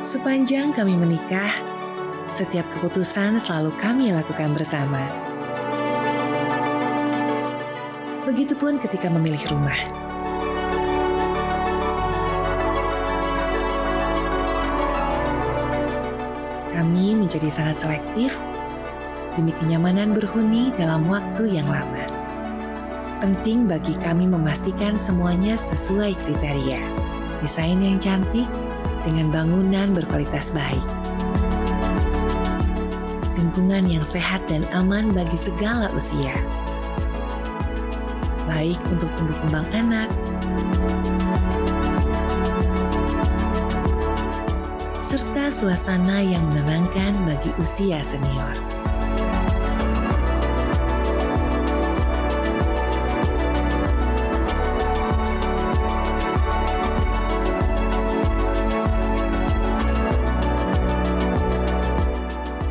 Sepanjang kami menikah, setiap keputusan selalu kami lakukan bersama. Begitupun ketika memilih rumah. Kami menjadi sangat selektif demi kenyamanan berhuni dalam waktu yang lama. Penting bagi kami memastikan semuanya sesuai kriteria. Desain yang cantik dengan bangunan berkualitas baik. Lingkungan yang sehat dan aman bagi segala usia. Baik untuk tumbuh kembang anak, serta suasana yang menenangkan bagi usia senior.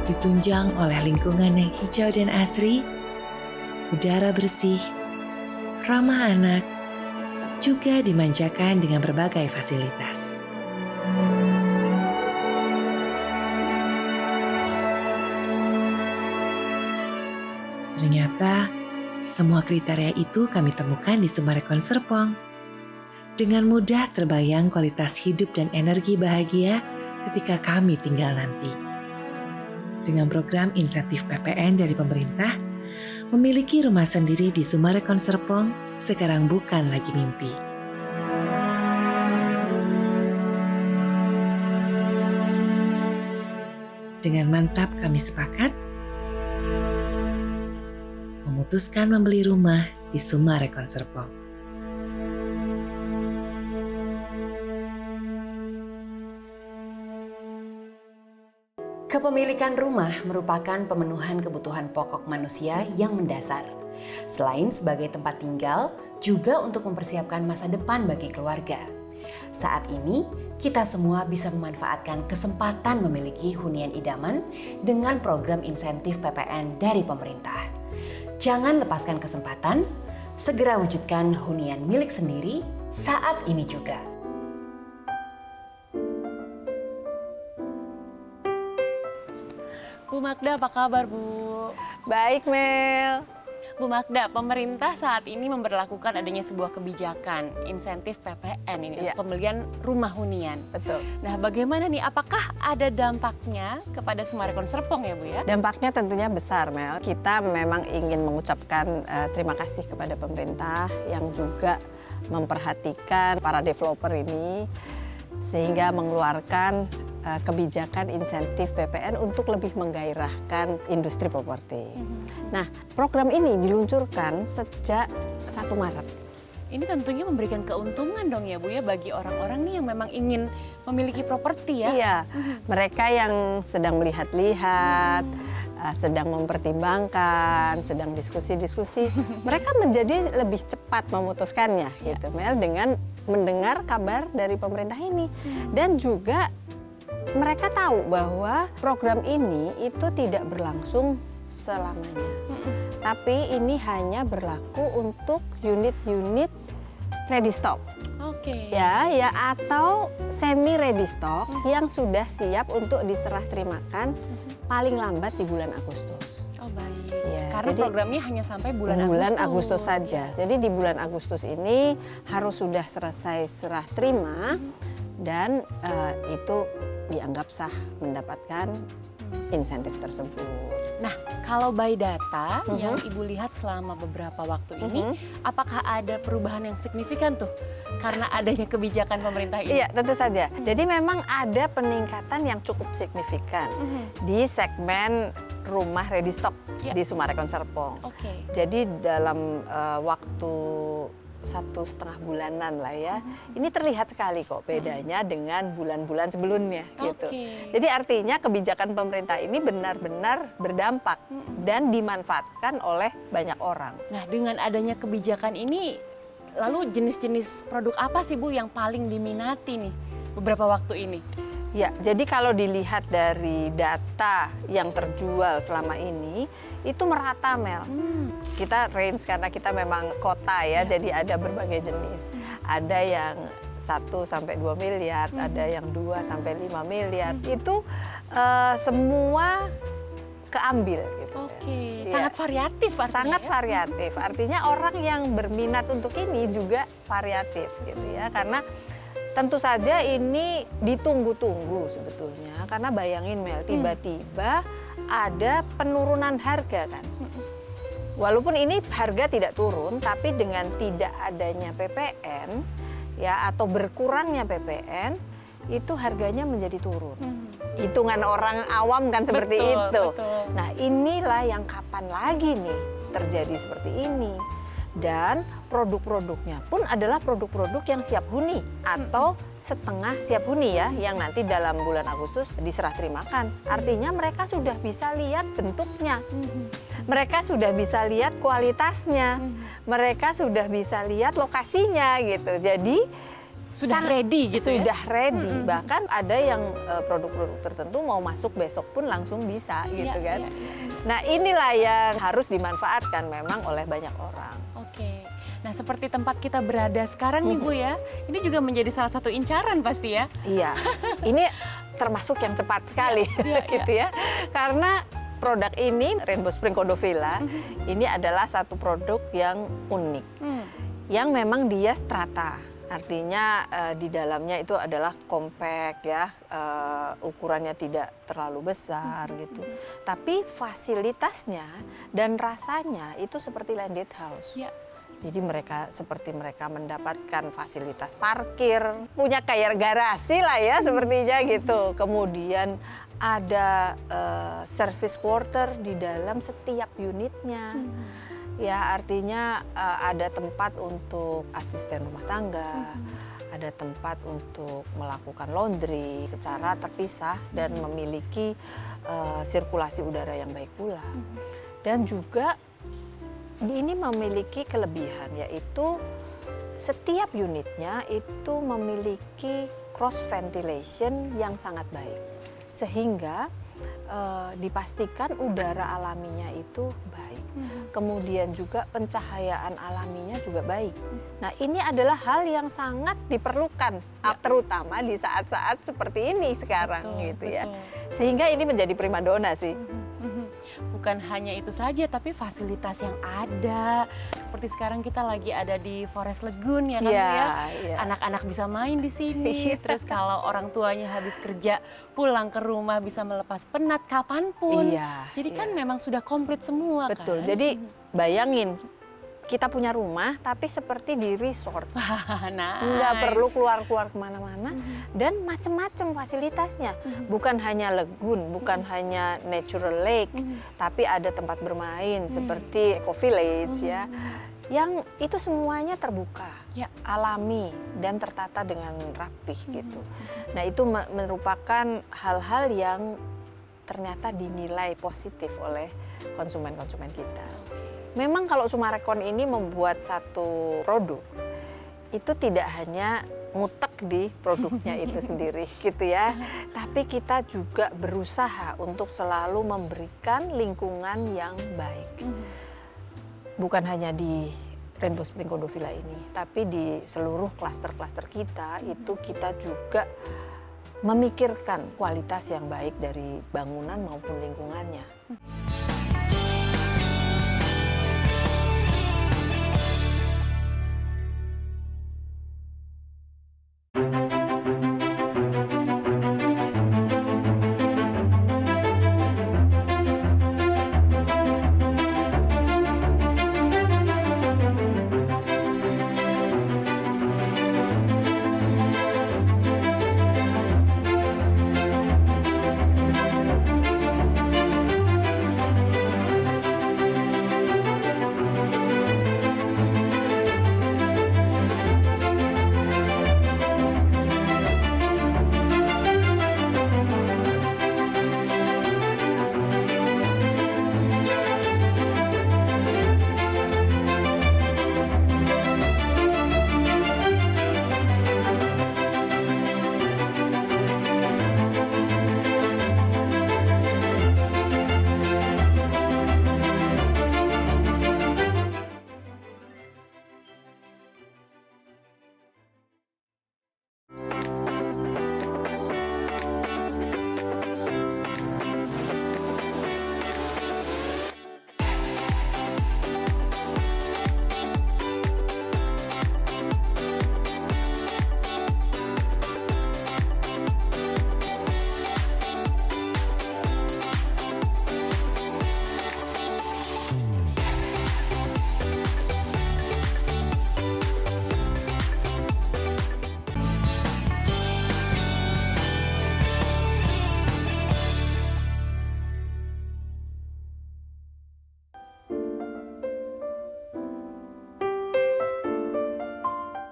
Ditunjang oleh lingkungan yang hijau dan asri, udara bersih, ramah anak, juga dimanjakan dengan berbagai fasilitas. Ternyata, semua kriteria itu kami temukan di Sumarekon Serpong. Dengan mudah terbayang kualitas hidup dan energi bahagia ketika kami tinggal nanti. Dengan program insentif PPN dari pemerintah, memiliki rumah sendiri di Sumarekon Serpong sekarang bukan lagi mimpi. Dengan mantap kami sepakat memutuskan membeli rumah di Sumarekon Serpong. Kepemilikan rumah merupakan pemenuhan kebutuhan pokok manusia yang mendasar. Selain sebagai tempat tinggal, juga untuk mempersiapkan masa depan bagi keluarga. Saat ini, kita semua bisa memanfaatkan kesempatan memiliki hunian idaman dengan program insentif PPN dari pemerintah. Jangan lepaskan kesempatan, segera wujudkan hunian milik sendiri saat ini juga. Bu Magda, apa kabar Bu? Baik, Mel. Bu Magda, pemerintah saat ini memberlakukan adanya sebuah kebijakan insentif PPN ini, pembelian rumah hunian. Betul. Nah, bagaimana nih? Apakah ada dampaknya kepada Sumarekon Serpong ya Bu ya? Dampaknya tentunya besar, Mel. Kita memang ingin mengucapkan terima kasih kepada pemerintah yang juga memperhatikan para developer ini sehingga mengeluarkan kebijakan insentif PPN untuk lebih menggairahkan industri properti. Nah, program ini diluncurkan sejak 1 Maret. Ini tentunya memberikan keuntungan dong ya Bu ya bagi orang-orang nih yang memang ingin memiliki properti ya? Iya, mereka yang sedang melihat-lihat, sedang mempertimbangkan, sedang diskusi-diskusi, mereka menjadi lebih cepat memutuskannya gitu, Mel, dengan mendengar kabar dari pemerintah ini. Dan juga mereka tahu bahwa program ini itu tidak berlangsung selamanya. Tapi ini hanya berlaku untuk unit-unit ready stock. Oke. Ya, atau semi ready stock yang sudah siap untuk diserah terimakan paling lambat di bulan Agustus. Oh baik. Ya, karena jadi programnya hanya sampai bulan Agustus saja. Jadi di bulan Agustus ini harus sudah selesai serah terima dan itu dianggap sah mendapatkan insentif tersebut. Nah, kalau by data Mhm. yang Ibu lihat selama beberapa waktu ini, Mhm. apakah ada perubahan yang signifikan tuh karena adanya kebijakan pemerintah ini? Iya, tentu saja. Jadi memang ada peningkatan yang cukup signifikan Mhm. di segmen rumah ready stock Ya. di Summarecon Serpong. Oke. Jadi dalam waktu 1,5 bulanan lah ya, ini terlihat sekali kok bedanya dengan bulan-bulan sebelumnya gitu. Oke. Jadi artinya kebijakan pemerintah ini benar-benar berdampak dan dimanfaatkan oleh banyak orang. Nah, dengan adanya kebijakan ini, lalu jenis-jenis produk apa sih Bu yang paling diminati nih beberapa waktu ini? Ya, jadi kalau dilihat dari data yang terjual selama ini, itu merata, Mel. Kita range karena kita memang kota ya, jadi ada berbagai jenis. Ada yang 1 sampai 2 miliar, ada yang 2 sampai 5 miliar. Itu semua keambil gitu. Oke, Iya. sangat variatif artinya. Sangat ya? variatif. Artinya orang yang berminat untuk ini juga variatif gitu ya. Karena tentu saja ini ditunggu-tunggu sebetulnya. Karena bayangin Mel, tiba-tiba ada penurunan harga kan. Walaupun ini harga tidak turun, tapi dengan tidak adanya PPN ya atau berkurangnya PPN, itu harganya menjadi turun. Hitungan orang awam kan seperti Betul, itu. betul. Nah, inilah yang kapan lagi nih terjadi seperti ini. Dan produk-produknya pun adalah produk-produk yang siap huni atau setengah siap huni ya, yang nanti dalam bulan Agustus diserah terimakan. Artinya mereka sudah bisa lihat bentuknya, mereka sudah bisa lihat kualitasnya, mereka sudah bisa lihat lokasinya gitu. Jadi Sudah ready gitu ya? sudah ready. Bahkan ada yang produk-produk tertentu mau masuk besok pun langsung bisa gitu Iya, kan. iya, iya. Nah, inilah yang harus dimanfaatkan memang oleh banyak orang. Oke. Nah, seperti tempat kita berada sekarang nih Bu ya, ini juga menjadi salah satu incaran pasti ya? Iya, ini termasuk yang cepat sekali Iya, iya. gitu ya. Karena produk ini, Rainbow Spring Cordovilla, ini adalah satu produk yang unik. Yang memang dia strata. Artinya di dalamnya itu adalah compact ya, ukurannya tidak terlalu besar gitu. Tapi fasilitasnya dan rasanya itu seperti landed house. Ya. Jadi seperti mereka mendapatkan fasilitas parkir, punya kayak garasi lah ya sepertinya gitu. Kemudian ada service quarter di dalam setiap unitnya. Ya, artinya ada tempat untuk asisten rumah tangga, ada tempat untuk melakukan laundry secara terpisah dan memiliki sirkulasi udara yang baik pula. Dan juga ini memiliki kelebihan, yaitu setiap unitnya itu memiliki cross ventilation yang sangat baik. Sehingga dipastikan udara alaminya itu baik. Kemudian juga pencahayaan alaminya juga baik. Nah, ini adalah hal yang sangat diperlukan, terutama di saat-saat seperti ini sekarang gitu ya. Sehingga ini menjadi primadona sih. Bukan hanya itu saja, tapi fasilitas yang ada. Seperti sekarang kita lagi ada di Forest Lagoon ya kan Bu ya. Iya. Anak-anak bisa main di sini. Terus kalau orang tuanya habis kerja pulang ke rumah bisa melepas penat kapanpun. Iya, Jadi kan iya. memang sudah komplit semua Betul. kan. Jadi bayangin kita punya rumah tapi seperti di resort. Nice. Nggak perlu keluar-keluar kemana-mana dan macam-macam fasilitasnya. Bukan hanya lagoon, bukan hanya natural lake, tapi ada tempat bermain seperti eco village ya. Yang itu semuanya terbuka, Ya. alami dan tertata dengan rapih gitu. Nah, itu merupakan hal-hal yang ternyata dinilai positif oleh konsumen-konsumen kita. Memang kalau Summarecon ini membuat satu produk, itu tidak hanya ngutek di produknya itu sendiri gitu ya. Tapi kita juga berusaha untuk selalu memberikan lingkungan yang baik. Bukan hanya di Rainbow Spring Cordovilla ini, tapi di seluruh klaster-klaster kita itu kita juga memikirkan kualitas yang baik dari bangunan maupun lingkungannya.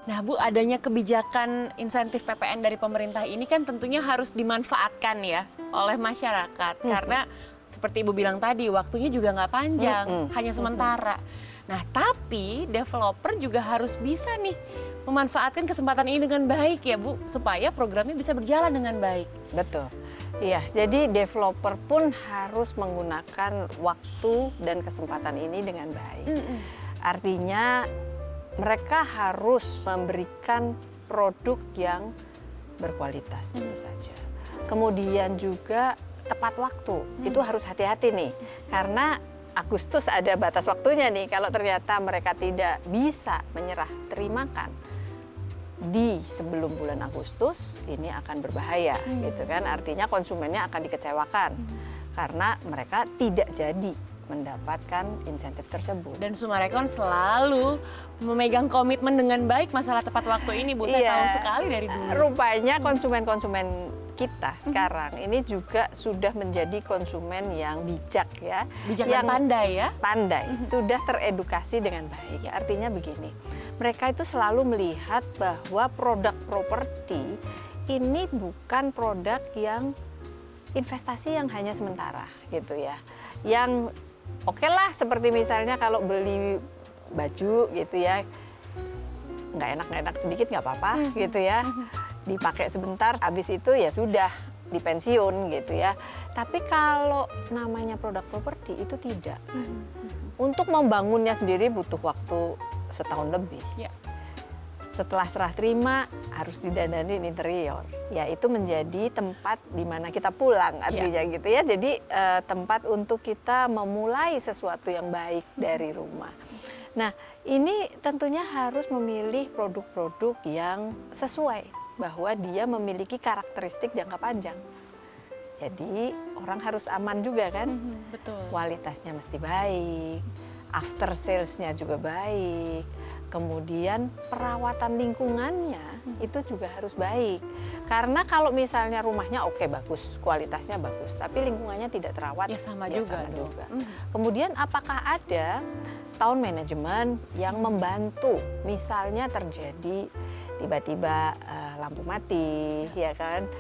Nah Bu, adanya kebijakan insentif PPN dari pemerintah ini kan tentunya harus dimanfaatkan ya oleh masyarakat. Karena seperti Ibu bilang tadi, waktunya juga nggak panjang, hanya sementara. Nah tapi developer juga harus bisa nih memanfaatkan kesempatan ini dengan baik ya Bu, supaya programnya bisa berjalan dengan baik. Betul. Iya, jadi developer pun harus menggunakan waktu dan kesempatan ini dengan baik. Artinya mereka harus memberikan produk yang berkualitas tentu saja. Kemudian juga tepat waktu, itu harus hati-hati nih. Karena Agustus ada batas waktunya nih, kalau ternyata mereka tidak bisa menyerah terimakan di sebelum bulan Agustus, ini akan berbahaya gitu kan. Artinya konsumennya akan dikecewakan karena mereka tidak jadi mendapatkan insentif tersebut. Dan Sumarekon selalu memegang komitmen dengan baik masalah tepat waktu ini Bu, saya tahu sekali dari dulu. Rupanya konsumen-konsumen kita sekarang ini juga sudah menjadi konsumen yang bijak ya. Bijak dan pandai ya. Pandai, sudah teredukasi dengan baik. Artinya begini, mereka itu selalu melihat bahwa produk properti ini bukan produk yang investasi yang hanya sementara gitu ya. Yang oke lah, seperti misalnya kalau beli baju gitu ya, nggak enak sedikit nggak apa-apa gitu ya, dipakai sebentar, habis itu ya sudah dipensiun gitu ya. Tapi kalau namanya produk properti itu tidak. Untuk membangunnya sendiri butuh waktu setahun lebih. Ya. Setelah serah terima harus didandanin interior. Ya itu menjadi tempat di mana kita pulang artinya gitu ya. Jadi tempat untuk kita memulai sesuatu yang baik dari rumah. Nah ini tentunya harus memilih produk-produk yang sesuai bahwa dia memiliki karakteristik jangka panjang. Jadi orang harus aman juga kan. Betul. Kualitasnya mesti baik, after sales-nya juga baik. Kemudian perawatan lingkungannya itu juga harus baik. Karena kalau misalnya rumahnya oke bagus, kualitasnya bagus, tapi lingkungannya tidak terawat, Ya sama ya juga. sama juga. Kemudian apakah ada town management yang membantu? Misalnya terjadi tiba-tiba lampu mati, ya kan?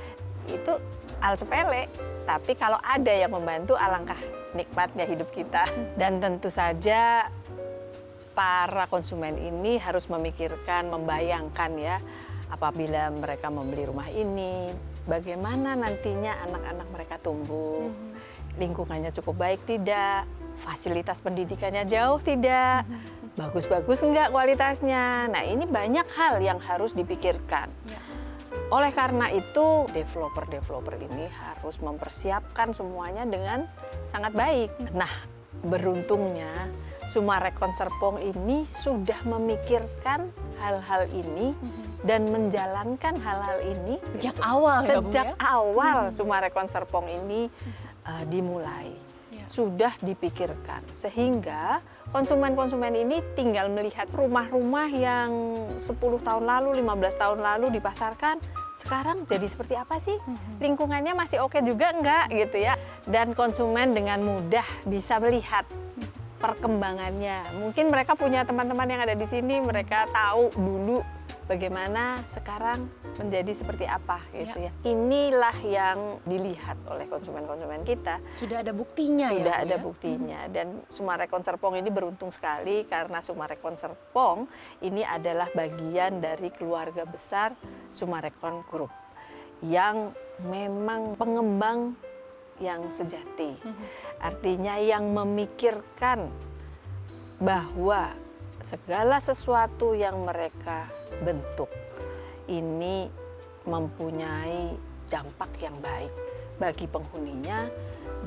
Itu hal sepele, tapi kalau ada yang membantu alangkah nikmatnya hidup kita. Dan tentu saja para konsumen ini harus memikirkan, membayangkan ya, apabila mereka membeli rumah ini, bagaimana nantinya anak-anak mereka tumbuh, lingkungannya cukup baik tidak, fasilitas pendidikannya jauh tidak, bagus-bagus enggak kualitasnya. Nah ini banyak hal yang harus dipikirkan. Ya. Oleh karena itu, developer-developer ini harus mempersiapkan semuanya dengan sangat baik. Nah, beruntungnya Sumarekon Serpong ini sudah memikirkan hal-hal ini dan menjalankan hal-hal ini Sejak awal ya, Bu, sejak ya? awal Sumarekon Serpong ini dimulai. Ya. Sudah dipikirkan sehingga konsumen-konsumen ini tinggal melihat rumah-rumah yang 10 tahun lalu, 15 tahun lalu dipasarkan, sekarang jadi seperti apa sih? Lingkungannya masih oke juga enggak gitu ya. Dan konsumen dengan mudah bisa melihat perkembangannya. Mungkin mereka punya teman-teman yang ada di sini, mereka tahu dulu bagaimana sekarang menjadi seperti apa gitu ya. Inilah yang dilihat oleh konsumen-konsumen kita. Sudah ada buktinya ya. Sudah Bu, ada ya? buktinya. Dan Sumarekon Serpong ini beruntung sekali karena Sumarekon Serpong ini adalah bagian dari keluarga besar Sumarekon Group yang memang pengembang yang sejati. Artinya yang memikirkan bahwa segala sesuatu yang mereka bentuk ini mempunyai dampak yang baik bagi penghuninya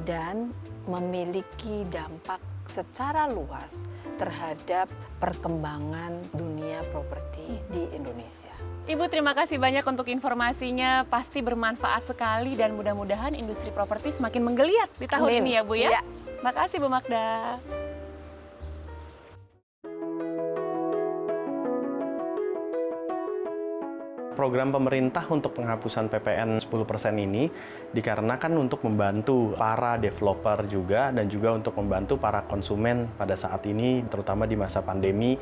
dan memiliki dampak secara luas terhadap perkembangan dunia properti di Indonesia. Ibu terima kasih banyak untuk informasinya, pasti bermanfaat sekali dan mudah-mudahan industri properti semakin menggeliat di tahun Amin. ini ya Bu ya. Ya. Makasih Bu Magda. Program pemerintah untuk penghapusan PPN 10% ini dikarenakan untuk membantu para developer juga dan juga untuk membantu para konsumen pada saat ini terutama di masa pandemi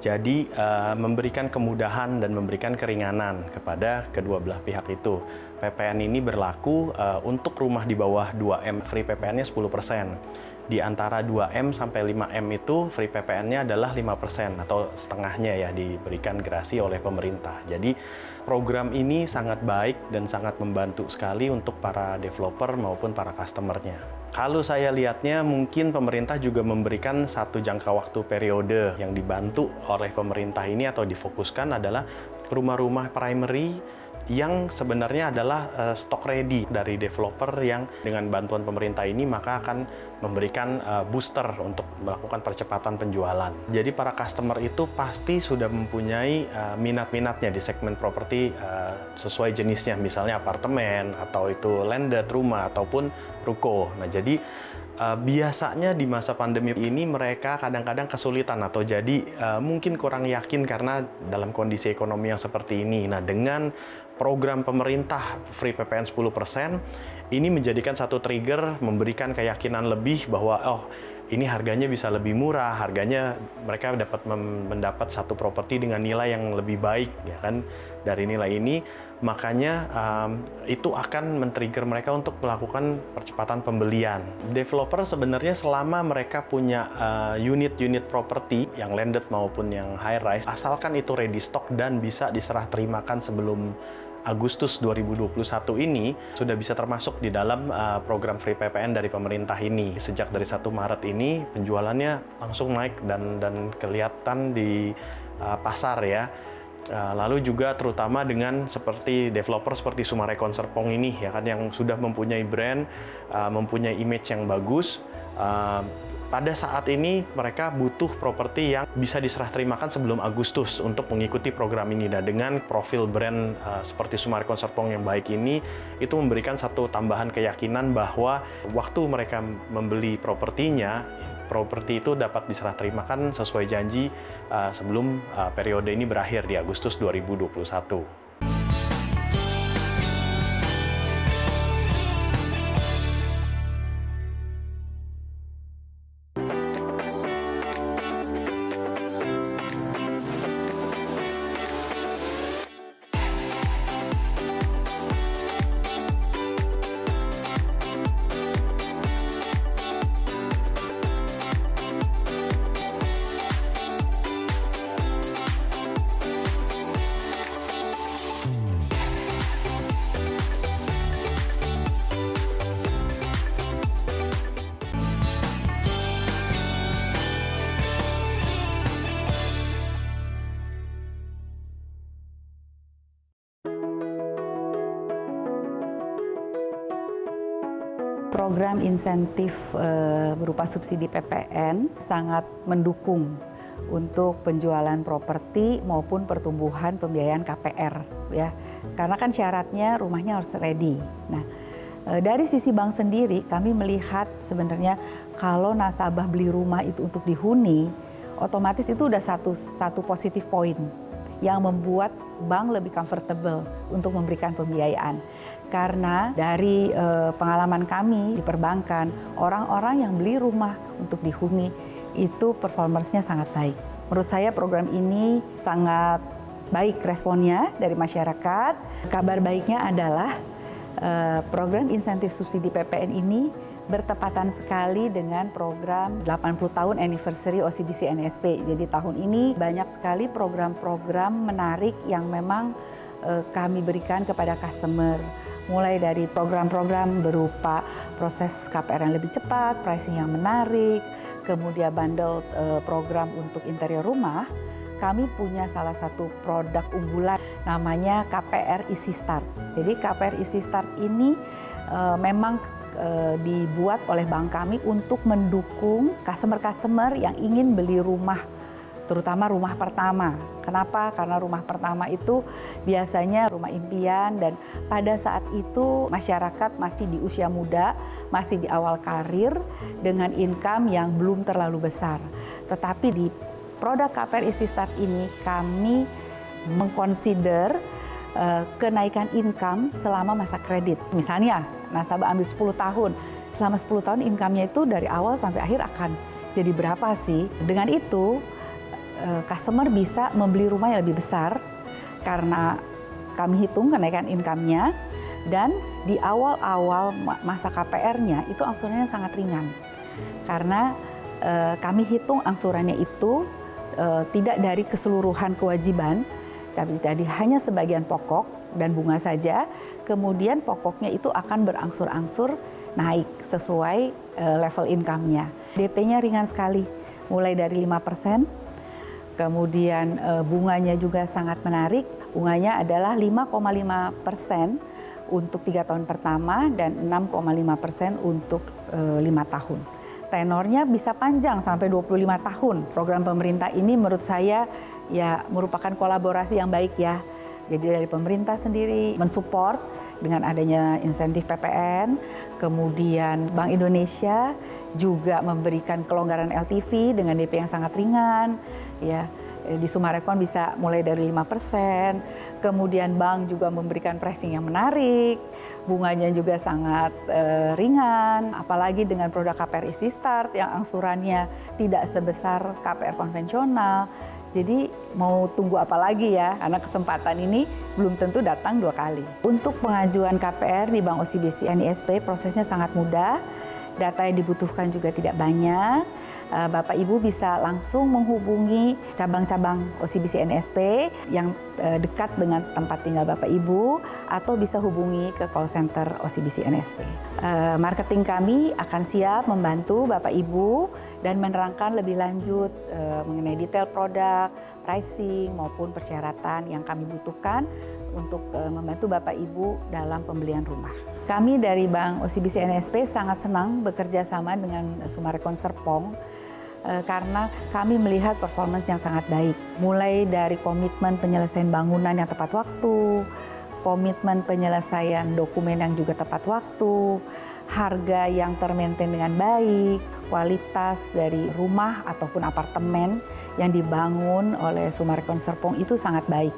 Jadi memberikan kemudahan dan memberikan keringanan kepada kedua belah pihak itu. PPN ini berlaku untuk rumah di bawah 2M, free PPN-nya 10%. Di antara 2M sampai 5M itu free PPN-nya adalah 5% atau setengahnya ya, diberikan gerasi oleh pemerintah. Jadi program ini sangat baik dan sangat membantu sekali untuk para developer maupun para customer-nya. Kalau saya lihatnya mungkin pemerintah juga memberikan satu jangka waktu periode yang dibantu oleh pemerintah ini atau difokuskan adalah rumah-rumah primary yang sebenarnya adalah stock ready dari developer yang dengan bantuan pemerintah ini maka akan memberikan booster untuk melakukan percepatan penjualan. Jadi para customer itu pasti sudah mempunyai minat-minatnya di segmen properti sesuai jenisnya, misalnya apartemen atau itu landed rumah ataupun ruko. Nah, jadi biasanya di masa pandemi ini mereka kadang-kadang kesulitan atau jadi mungkin kurang yakin karena dalam kondisi ekonomi yang seperti ini. Nah, dengan program pemerintah free PPN 10% ini menjadikan satu trigger, memberikan keyakinan lebih bahwa ini harganya bisa lebih murah, harganya mereka dapat mendapat satu properti dengan nilai yang lebih baik ya kan dari nilai ini. Makanya itu akan men-trigger mereka untuk melakukan percepatan pembelian. Developer sebenarnya selama mereka punya unit-unit properti yang landed maupun yang high rise, asalkan itu ready stock dan bisa diserah terimakan sebelum Agustus 2021 ini sudah bisa termasuk di dalam program free PPN dari pemerintah ini. Sejak dari 1 Maret ini penjualannya langsung naik dan kelihatan di pasar ya. Lalu juga terutama dengan seperti developer seperti Sumarekon Serpong ini ya kan yang sudah mempunyai brand, mempunyai image yang bagus. Pada saat ini mereka butuh properti yang bisa diserah terimakan sebelum Agustus untuk mengikuti program ini. Dan dengan profil brand seperti Sumarekon Serpong yang baik ini, itu memberikan satu tambahan keyakinan bahwa waktu mereka membeli propertinya, properti itu dapat diserah terimakan sesuai janji sebelum periode ini berakhir di Agustus 2021. Program insentif berupa subsidi PPN sangat mendukung untuk penjualan properti maupun pertumbuhan pembiayaan KPR ya. Karena kan syaratnya rumahnya harus ready. Nah, dari sisi bank sendiri kami melihat sebenarnya kalau nasabah beli rumah itu untuk dihuni, otomatis itu udah satu positif poin yang membuat bank lebih comfortable untuk memberikan pembiayaan. Karena dari pengalaman kami di perbankan, orang-orang yang beli rumah untuk dihuni itu performance-nya sangat baik. Menurut saya program ini sangat baik responnya dari masyarakat. Kabar baiknya adalah program insentif subsidi PPN ini bertepatan sekali dengan program 80 tahun anniversary OCBC NSP. Jadi tahun ini banyak sekali program-program menarik yang memang kami berikan kepada customer. Mulai dari program-program berupa proses KPR yang lebih cepat, pricing yang menarik, kemudian bundle program untuk interior rumah. Kami punya salah satu produk unggulan namanya KPR Easy Start. Jadi KPR Easy Start ini memang dibuat oleh bank kami untuk mendukung customer-customer yang ingin beli rumah, terutama rumah pertama. Kenapa? Karena rumah pertama itu biasanya rumah impian dan pada saat itu masyarakat masih di usia muda, masih di awal karir dengan income yang belum terlalu besar. Tetapi di produk KPR Easy Start ini kami mengconsider kenaikan income selama masa kredit. Misalnya nasabah ambil 10 tahun, selama 10 tahun income-nya itu dari awal sampai akhir akan jadi berapa sih? Dengan itu customer bisa membeli rumah yang lebih besar karena kami hitung kenaikan income-nya, dan di awal-awal masa KPR-nya itu angsurannya sangat ringan. Karena kami hitung angsurannya itu tidak dari keseluruhan kewajiban, tapi tadi hanya sebagian pokok dan bunga saja. Kemudian pokoknya itu akan berangsur-angsur naik sesuai level income-nya. DP-nya ringan sekali, mulai dari 5%. Kemudian bunganya juga sangat menarik. Bunganya adalah 5,5% untuk 3 tahun pertama dan 6,5% untuk 5 tahun. Tenornya bisa panjang sampai 25 tahun. Program pemerintah ini menurut saya ya merupakan kolaborasi yang baik ya. Jadi dari pemerintah sendiri mensupport dengan adanya insentif PPN, kemudian Bank Indonesia juga memberikan kelonggaran LTV dengan DP yang sangat ringan, ya. Di Sumarekon bisa mulai dari 5%, kemudian bank juga memberikan pricing yang menarik, bunganya juga sangat ringan, apalagi dengan produk KPR Easy Start yang angsurannya tidak sebesar KPR konvensional. Jadi mau tunggu apa lagi ya, karena kesempatan ini belum tentu datang 2 kali. Untuk pengajuan KPR di Bank OCBC NISP prosesnya sangat mudah, data yang dibutuhkan juga tidak banyak. Bapak Ibu bisa langsung menghubungi cabang-cabang OCBC NISP yang dekat dengan tempat tinggal Bapak Ibu, atau bisa hubungi ke call center OCBC NISP. Marketing kami akan siap membantu Bapak Ibu dan menerangkan lebih lanjut mengenai detail produk, pricing maupun persyaratan yang kami butuhkan untuk membantu Bapak Ibu dalam pembelian rumah. Kami dari Bank OCBC NISP sangat senang bekerja sama dengan Sumarekon Serpong karena kami melihat performance yang sangat baik. Mulai dari komitmen penyelesaian bangunan yang tepat waktu, komitmen penyelesaian dokumen yang juga tepat waktu, harga yang termaintain dengan baik, kualitas dari rumah ataupun apartemen yang dibangun oleh Sumarekon Serpong itu sangat baik.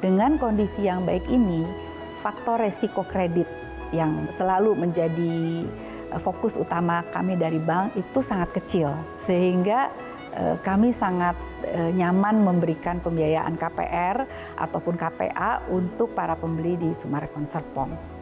Dengan kondisi yang baik ini, faktor resiko kredit yang selalu menjadi fokus utama kami dari bank itu sangat kecil, sehingga kami sangat nyaman memberikan pembiayaan KPR ataupun KPA untuk para pembeli di Sumarekon Serpong.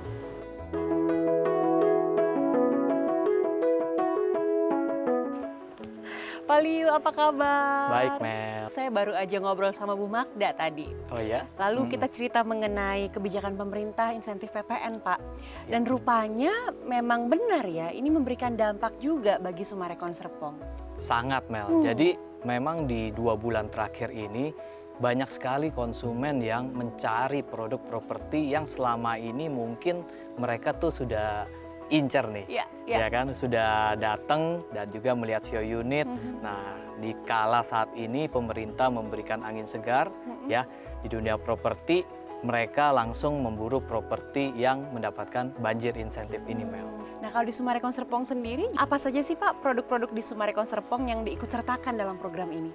Pak Liu, apa kabar? Baik, Mel. Saya baru aja ngobrol sama Bu Magda tadi. Oh ya? Lalu kita cerita mengenai kebijakan pemerintah insentif PPN, Pak. Dan rupanya memang benar ya, ini memberikan dampak juga bagi Sumarekon Serpong. Sangat, Mel. Jadi memang di 2 bulan terakhir ini banyak sekali konsumen yang mencari produk properti yang selama ini mungkin mereka tuh sudah incer nih, ya kan, sudah datang dan juga melihat show unit. Nah, di kala saat ini pemerintah memberikan angin segar, ya, di dunia properti mereka langsung memburu properti yang mendapatkan banjir insentif ini, Mel. Nah, kalau di Sumarekon Serpong sendiri, apa saja sih Pak produk-produk di Sumarekon Serpong yang diikutsertakan dalam program ini?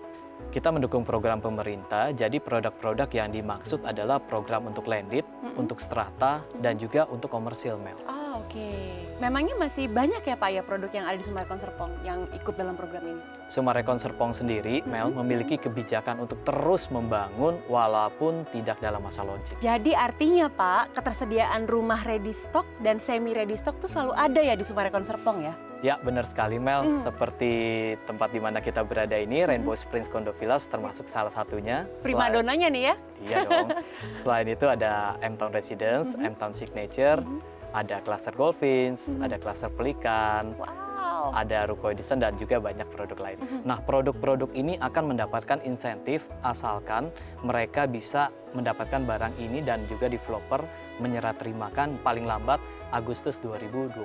Kita mendukung program pemerintah, jadi produk-produk yang dimaksud adalah program untuk landed, untuk strata, dan juga untuk komersil, Mel. Oke. Memangnya masih banyak ya Pak ya produk yang ada di Sumarekon Serpong yang ikut dalam program ini? Sumarekon Serpong sendiri, Mel, memiliki kebijakan untuk terus membangun walaupun tidak dalam masa launching. Jadi artinya Pak, ketersediaan rumah ready stock dan semi ready stock tuh selalu ada ya di Sumarekon Serpong ya? Ya, benar sekali, Mel. Seperti tempat di mana kita berada ini, Rainbow Springs Condo Villas termasuk salah satunya. Primadonanya nih ya? Iya dong. Selain itu ada M-Town Residence, M-Town Signature, ada Cluster Golfins, ada Cluster Pelikan, Wow. ada Ruko Edison, dan juga banyak produk lain. Nah, produk-produk ini akan mendapatkan insentif asalkan mereka bisa mendapatkan barang ini dan juga developer menyerah terimakan paling lambat Agustus 2021.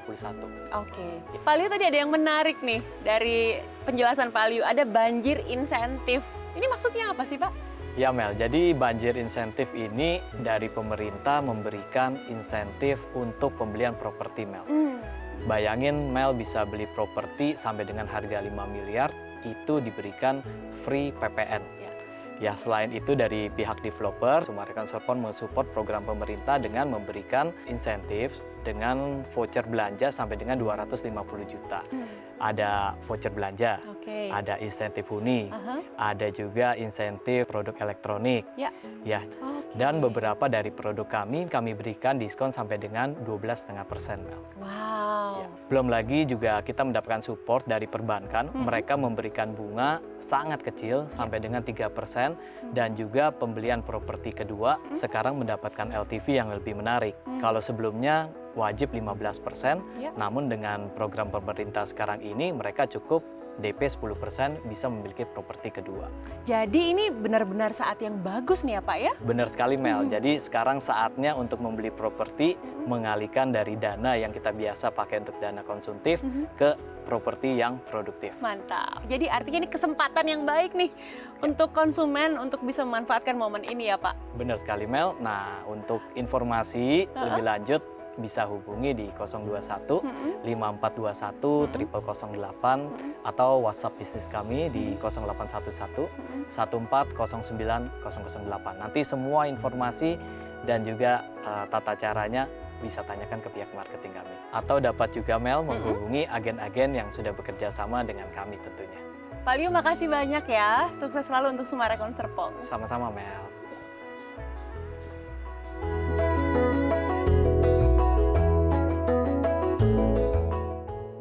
Oke. Pak Liu tadi ada yang menarik nih dari penjelasan Pak Liu, ada banjir insentif. Ini maksudnya apa sih Pak? Ya Mel, jadi banjir insentif ini dari pemerintah memberikan insentif untuk pembelian properti, Mel. Bayangin Mel bisa beli properti sampai dengan harga 5 miliar, itu diberikan free PPN. Ya, selain itu dari pihak developer, Sumarekon Serpong mensupport program pemerintah dengan memberikan insentif dengan voucher belanja sampai dengan 250 juta. ada voucher belanja, Oke. ada insentif huni, Aha. ada juga insentif produk elektronik. Ya. Ya. Oke. Dan beberapa dari produk kami berikan diskon sampai dengan 12,5%. Wow. Ya. Belum lagi juga kita mendapatkan support dari perbankan, mereka memberikan bunga sangat kecil sampai dengan 3%, dan juga pembelian properti kedua sekarang mendapatkan LTV yang lebih menarik. Kalau sebelumnya wajib 15%, Ya. namun dengan program pemerintah sekarang ini mereka cukup DP 10% bisa memiliki properti kedua. Jadi ini benar-benar saat yang bagus nih ya Pak ya? Benar sekali Mel, jadi sekarang saatnya untuk membeli properti, mengalihkan dari dana yang kita biasa pakai untuk dana konsumtif ke properti yang produktif. Mantap. Jadi artinya ini kesempatan yang baik nih untuk konsumen untuk bisa memanfaatkan momen ini ya Pak? Benar sekali Mel, nah untuk informasi lebih lanjut bisa hubungi di 021 5421 0008 atau WhatsApp bisnis kami di 0811 1409 008. Nanti semua informasi dan juga tata caranya bisa tanyakan ke pihak marketing kami. Atau dapat juga Mel menghubungi agen-agen yang sudah bekerja sama dengan kami tentunya. Pak Liu makasih banyak ya. Sukses selalu untuk Sumarekon Serpong. Sama-sama Mel.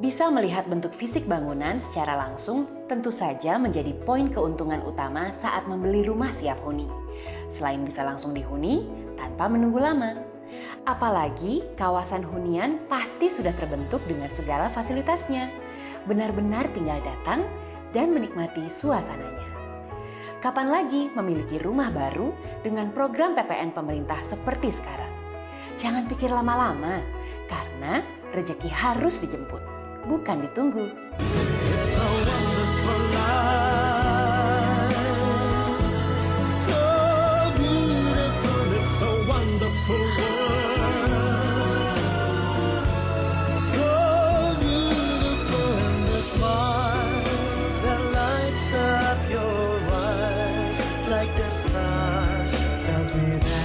Bisa melihat bentuk fisik bangunan secara langsung tentu saja menjadi poin keuntungan utama saat membeli rumah siap huni. Selain bisa langsung dihuni tanpa menunggu lama. Apalagi kawasan hunian pasti sudah terbentuk dengan segala fasilitasnya. Benar-benar tinggal datang dan menikmati suasananya. Kapan lagi memiliki rumah baru dengan program PPN pemerintah seperti sekarang? Jangan pikir lama-lama, karena rezeki harus dijemput, bukan ditunggu. It's a wonderful life, so beautiful, it's a wonderful world, so beautiful, and the smile that lights up your eyes like the stars tells me that